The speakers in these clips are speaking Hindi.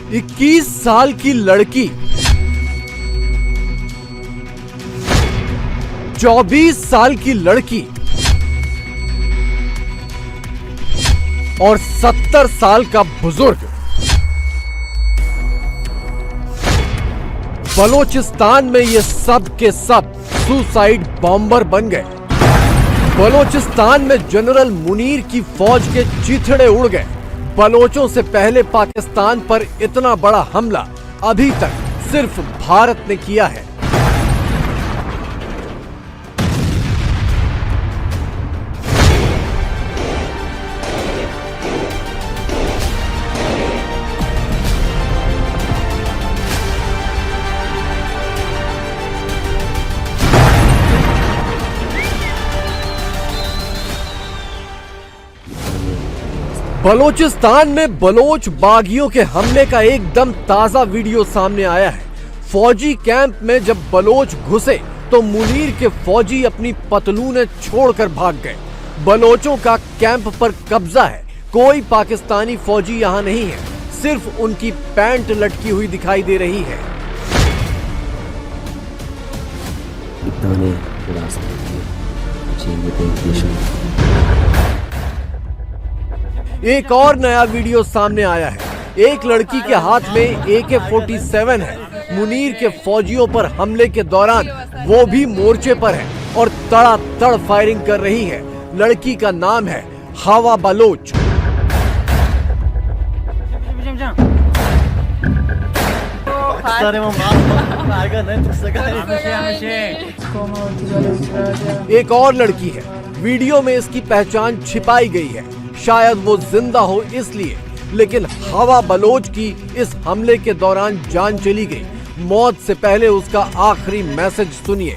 21 साल की लड़की 24 साल की लड़की और 70 साल का बुजुर्ग बलोचिस्तान में ये सब के सब सुसाइड बॉम्बर बन गए। बलोचिस्तान में जनरल मुनीर की फौज के चिथड़े उड़ गए। बलोचों से पहले पाकिस्तान पर इतना बड़ा हमला अभी तक सिर्फ भारत ने किया है। बलोचिस्तान में बलोच बागियों के हमले का एकदम ताजा वीडियो सामने आया है। फौजी कैंप में जब बलोच घुसे तो मुनीर के फौजी अपनी पतलूनें छोड़कर भाग गए। बलोचों का कैंप पर कब्जा है। कोई पाकिस्तानी फौजी यहां नहीं है, सिर्फ उनकी पैंट लटकी हुई दिखाई दे रही है। एक और नया वीडियो सामने आया है। एक लड़की के हाथ में AK-47 है। मुनीर के फौजियों पर हमले के दौरान वो भी मोर्चे पर है और तड़ातड़ फायरिंग कर रही है। लड़की का नाम है हवा बलोच। एक और लड़की है, वीडियो में इसकी पहचान छिपाई गई है। शायद वो जिंदा हो इसलिए, लेकिन हवा बलोच की इस हमले के दौरान जान चली गई। मौत से पहले उसका आखिरी मैसेज सुनिए।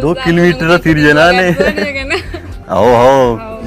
2 किलोमीटर तीर जना ने आओ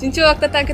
चिंचो वक्त तक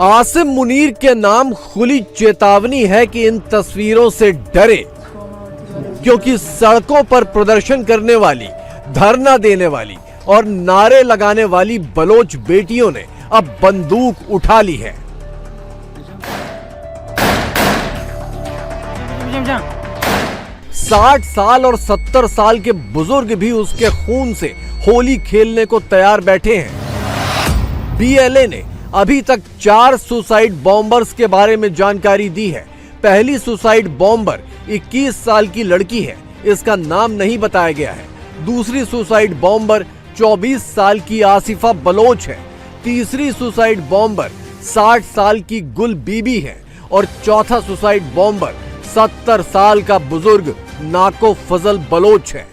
आसिम मुनीर के नाम खुली चेतावनी है कि इन तस्वीरों से डरे, क्योंकि सड़कों पर प्रदर्शन करने वाली, धरना देने वाली और नारे लगाने वाली बलोच बेटियों ने अब बंदूक उठा ली है। साठ साल और 70 साल के बुजुर्ग भी उसके खून से होली खेलने को तैयार बैठे हैं। BLA ने अभी तक 4 सुसाइड बॉम्बर्स के बारे में जानकारी दी है। पहली सुसाइड बॉम्बर 21 साल की लड़की है, इसका नाम नहीं बताया गया है। दूसरी सुसाइड बॉम्बर 24 साल की आसिफा बलोच है। तीसरी सुसाइड बॉम्बर 60 साल की गुल बीबी है और चौथा सुसाइड बॉम्बर 70 साल का बुजुर्ग नाको फजल बलोच है।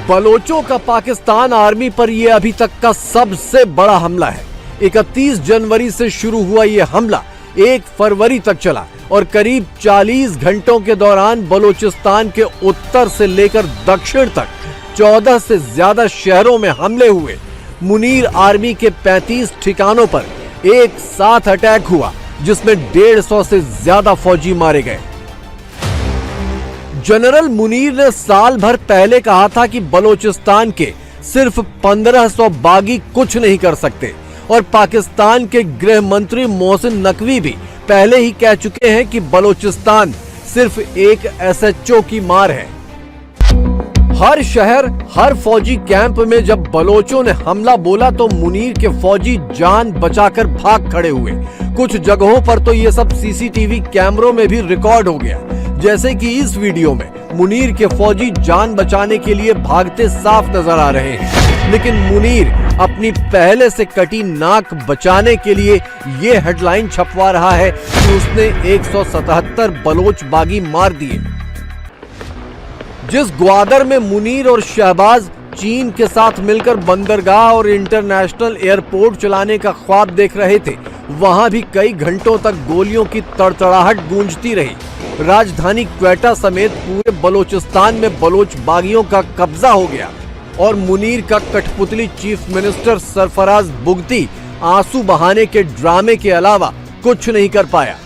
बलोचों का पाकिस्तान आर्मी पर यह अभी तक का सबसे बड़ा हमला है। 31 जनवरी से शुरू हुआ यह हमला 1 फरवरी तक चला और करीब 40 घंटों के दौरान बलोचिस्तान के उत्तर से लेकर दक्षिण तक 14 से ज्यादा शहरों में हमले हुए। मुनीर आर्मी के 35 ठिकानों पर एक साथ अटैक हुआ, जिसमें 150 से ज्यादा फौजी मारे गए। जनरल मुनीर ने साल भर पहले कहा था कि बलोचिस्तान के सिर्फ 1500 बागी कुछ नहीं कर सकते, और पाकिस्तान के गृह मंत्री मोहसिन नकवी भी पहले ही कह चुके हैं कि बलोचिस्तान सिर्फ एक SHO की मार है। हर शहर, हर फौजी कैंप में जब बलोचों ने हमला बोला तो मुनीर के फौजी जान बचाकर भाग खड़े हुए। कुछ जगहों पर तो ये सब CCTV कैमरों में भी रिकॉर्ड हो गया, जैसे कि इस वीडियो में मुनीर के फौजी जान बचाने के लिए भागते साफ नजर आ रहे हैं। लेकिन मुनीर अपनी पहले से कटी नाक बचाने के लिए ये हेडलाइन छपवा रहा है कि उसने 177 बलोच बागी मार दिए। जिस ग्वादर में मुनीर और शहबाज चीन के साथ मिलकर बंदरगाह और इंटरनेशनल एयरपोर्ट चलाने का ख्वाब देख रहे थे, वहां भी कई घंटों तक गोलियों की तड़तड़ाहट गूंजती रही। राजधानी क्वेटा समेत पूरे बलोचिस्तान में बलोच बागियों का कब्जा हो गया और मुनीर का कठपुतली चीफ मिनिस्टर सरफराज बुगती आंसू बहाने के ड्रामे के अलावा कुछ नहीं कर पाया।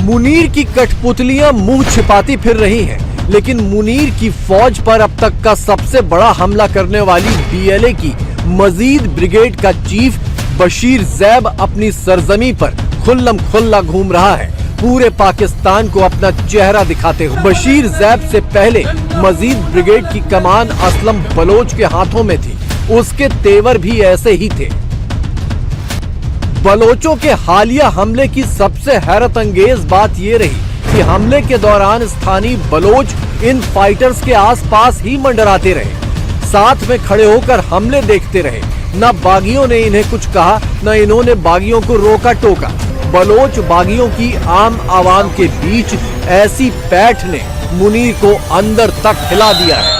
मुनीर की कठपुतलियां मुंह छिपाती फिर रही हैं, लेकिन मुनीर की फौज पर अब तक का सबसे बड़ा हमला करने वाली बीएलए की मजीद ब्रिगेड का चीफ बशीर जैब अपनी सरजमी पर खुल्लम खुल्ला घूम रहा है, पूरे पाकिस्तान को अपना चेहरा दिखाते हुए। बशीर जैब से पहले मजीद ब्रिगेड की कमान असलम बलोच के हाथों में थी, उसके तेवर भी ऐसे ही थे। बलोचों के हालिया हमले की सबसे हैरत अंगेज बात ये रही कि हमले के दौरान स्थानीय बलोच इन फाइटर्स के आसपास ही मंडराते रहे, साथ में खड़े होकर हमले देखते रहे। न बागियों ने इन्हें कुछ कहा, न इन्होंने बागियों को रोका टोका। बलोच बागियों की आम आवाम के बीच ऐसी पैठ ने मुनीर को अंदर तक हिला दिया है।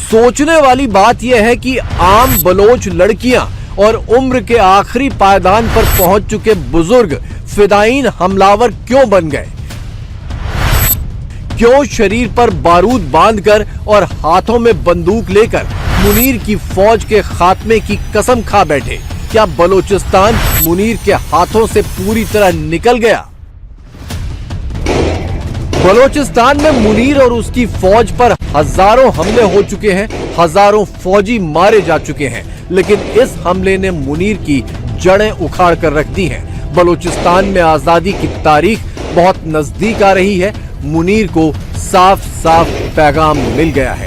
सोचने वाली बात यह है कि आम बलोच लड़कियां और उम्र के आखिरी पायदान पर पहुंच चुके बुजुर्ग फिदायीन हमलावर क्यों बन गए? क्यों शरीर पर बारूद बांधकर और हाथों में बंदूक लेकर मुनीर की फौज के खात्मे की कसम खा बैठे? क्या बलोचिस्तान मुनीर के हाथों से पूरी तरह निकल गया? बलोचिस्तान में मुनीर और उसकी फौज पर हजारों हमले हो चुके हैं, हजारों फौजी मारे जा चुके हैं, लेकिन इस हमले ने मुनीर की जड़ें उखाड़ कर रख दी हैं। बलोचिस्तान में आजादी की तारीख बहुत नजदीक आ रही है। मुनीर को साफ साफ पैगाम मिल गया है।